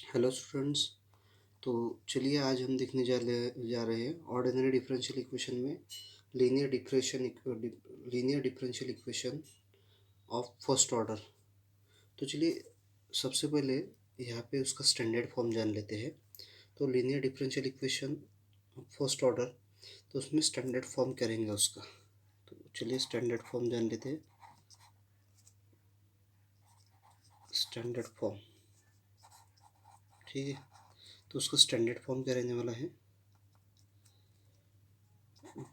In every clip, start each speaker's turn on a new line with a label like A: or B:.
A: Hello students. तो चलिए आज हम देखने जा रहे हैं ऑर्डिनरी डिफरेंशियल इक्वेशन में linear differential equation of first order. तो चलिए सबसे पहले यहाँ पे उसका स्टैंडर्ड फॉर्म जान लेते हैं। तो linear differential equation first order, तो उसमें स्टैंडर्ड फॉर्म करेंगे उसका। तो चलिए स्टैंडर्ड फॉर्म जान लेते हैं। स्टैंडर्ड फॉर्म, ठीक है। तो उसका स्टैंडर्ड फॉर्म क्या रहने वाला है,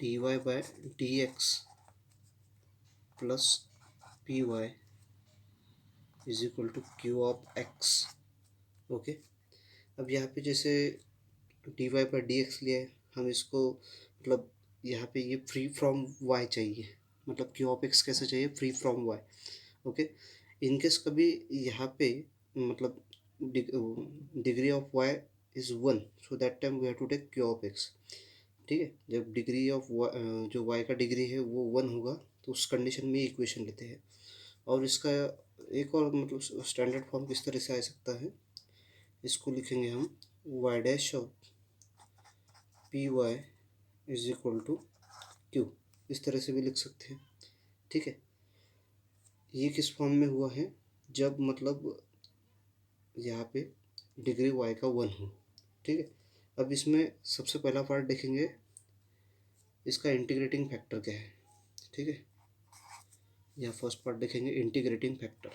A: dy by d x plus p y is equal to q of x. Okay. अब यहाँ पे जैसे d y by d x लिया है, हम इसको मतलब यहाँ पे ये फ्री फ्रॉम वाई चाहिए, मतलब क्यू ऑफ एक्स कैसे चाहिए, free from y. Okay. In case कभी यहाँ पे मतलब degree of y is one, so that time we have to take q of x. ठीक है, जब डिग्री ऑफ जो वाई का डिग्री है वो वन होगा, तो उस कंडीशन में इक्वेशन लेते हैं। और इसका एक और मतलब स्टैंडर्ड फॉर्म किस तरह से आ सकता है, इसको लिखेंगे हम y dash of p y is equal to q, इस तरह से भी लिख सकते हैं। ठीक है, ये किस फॉर्म में हुआ है, जब मतलब यहाँ पे डिग्री वाई का वन हो। ठीक है, अब इसमें सबसे पहला पार्ट देखेंगे, इसका इंटीग्रेटिंग फैक्टर क्या है। ठीक है, यहाँ फर्स्ट पार्ट देखेंगे इंटीग्रेटिंग फैक्टर।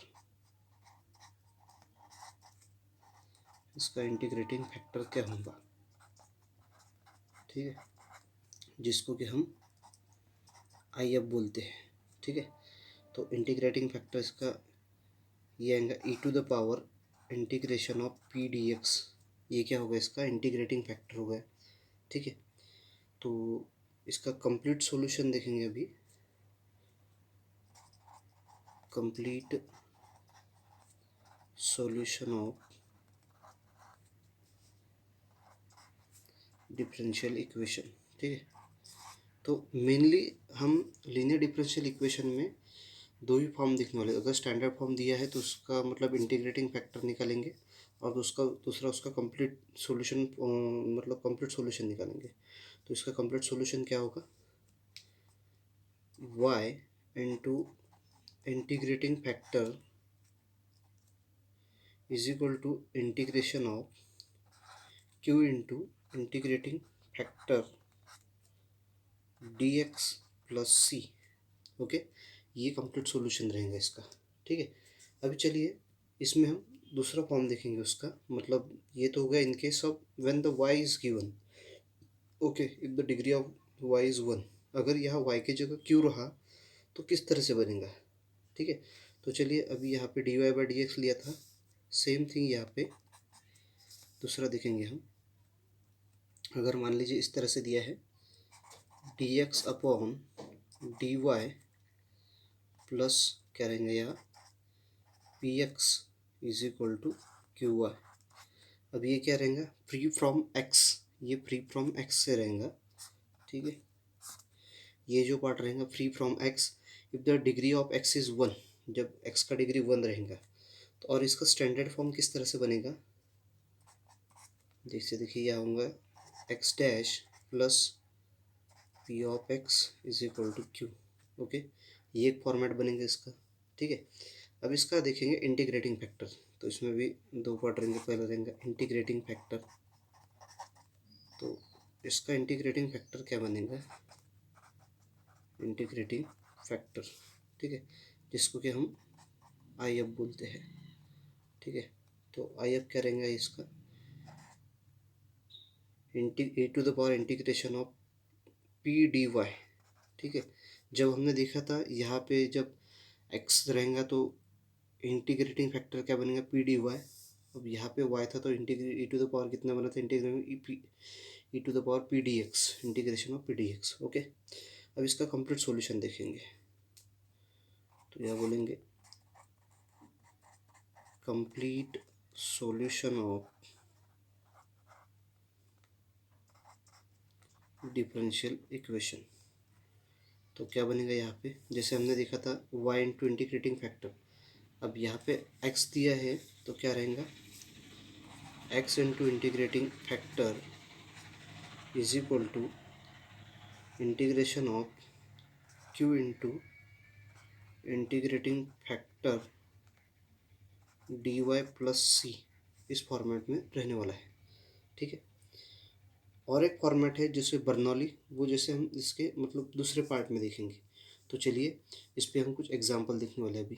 A: इसका इंटीग्रेटिंग फैक्टर क्या होगा, ठीक है, जिसको कि हम आई एफ बोलते हैं। ठीक है, तो इंटीग्रेटिंग फैक्टर इसका ये आएगा e to the power integration of P D X. ये क्या होगा, इसका इंटीग्रेटिंग फैक्टर होगा। ठीक है, तो इसका कंप्लीट सॉल्यूशन देखेंगे अभी। Complete solution of differential equation. ठीक है, तो मेनली हम लीनियर डिफरेंशियल इक्वेशन में दो ही फॉर्म दिखने वाले। अगर स्टैंडर्ड फॉर्म दिया है तो उसका मतलब इंटीग्रेटिंग फैक्टर निकालेंगे, और उसका दूसरा उसका कंप्लीट सॉल्यूशन मतलब कंप्लीट सॉल्यूशन निकालेंगे। तो इसका कंप्लीट सॉल्यूशन क्या होगा, y into integrating factor is equal to integration of q into integrating factor d x plus c. Okay, ये कंप्लीट सॉल्यूशन रहेगा इसका। ठीक है, अभी चलिए इसमें हम दूसरा फॉर्म देखेंगे उसका। मतलब ये तो हो गया in case of when the y is given. Okay, if the degree of y is one, अगर यहाँ y की जगह q रहा तो किस तरह से बनेगा। ठीक है, तो चलिए अभी यहाँ पे d y by d x लिया था, सेम थिंग यहाँ पे दूसरा देखेंगे हम। अगर मान लीजिए इस तरह से दिया है d x upon d Y plus क्या रहेंगे यहाँ p x is equal to q y. अब ये क्या रहेगा, फ्री फ्रॉम एक्स, ये फ्री फ्रॉम एक्स से रहेगा। ठीक है, ये जो पार्ट रहेगा free from x if the degree of x is one, जब एक्स का डिग्री वन रहेगा। तो और इसका स्टैंडर्ड फॉर्म किस तरह से बनेगा, जैसे देखिए यह होगा x dash plus p of x is equal to q. Okay, ये एक फॉर्मेट बनेगा इसका। ठीक है, अब इसका देखेंगे इंटीग्रेटिंग फैक्टर। तो इसमें भी दो पार्ट रहेंगे, पहला रहेगा इंटीग्रेटिंग फैक्टर। तो इसका इंटीग्रेटिंग फैक्टर क्या बनेगा, इंटीग्रेटिंग फैक्टर। ठीक है, जिसको कि हम आई एफ बोलते हैं। ठीक है, तो आई एफ क्या रहेगा इसका, A to the power integration of P D Y. ठीक है, जब हमने देखा था यहाँ पे जब एक्स रहेगा तो इंटीग्रेटिंग फैक्टर क्या बनेगा, पी डी वाई। अब यहाँ पे वाई था तो integrate e to the power कितना बना था, integration e to the power p D x, integration of P D x. Okay, अब इसका कंप्लीट सॉल्यूशन देखेंगे। तो यह बोलेंगे complete solution of differential equation. तो क्या बनेगा यहाँ पे, जैसे हमने देखा था y इंटू इंटीग्रेटिंग फैक्टर। अब यहाँ पे x दिया है तो क्या रहेगा, X into integrating factor is equal to integration of Q into integrating factor D Y plus C, इस फॉर्मेट में रहने वाला है। ठीक है, और एक फॉर्मेट है जैसे बर्नौली, वो जैसे हम इसके मतलब दूसरे पार्ट में देखेंगे। तो चलिए इस पे हम कुछ एग्जांपल देखने वाले हैं अभी।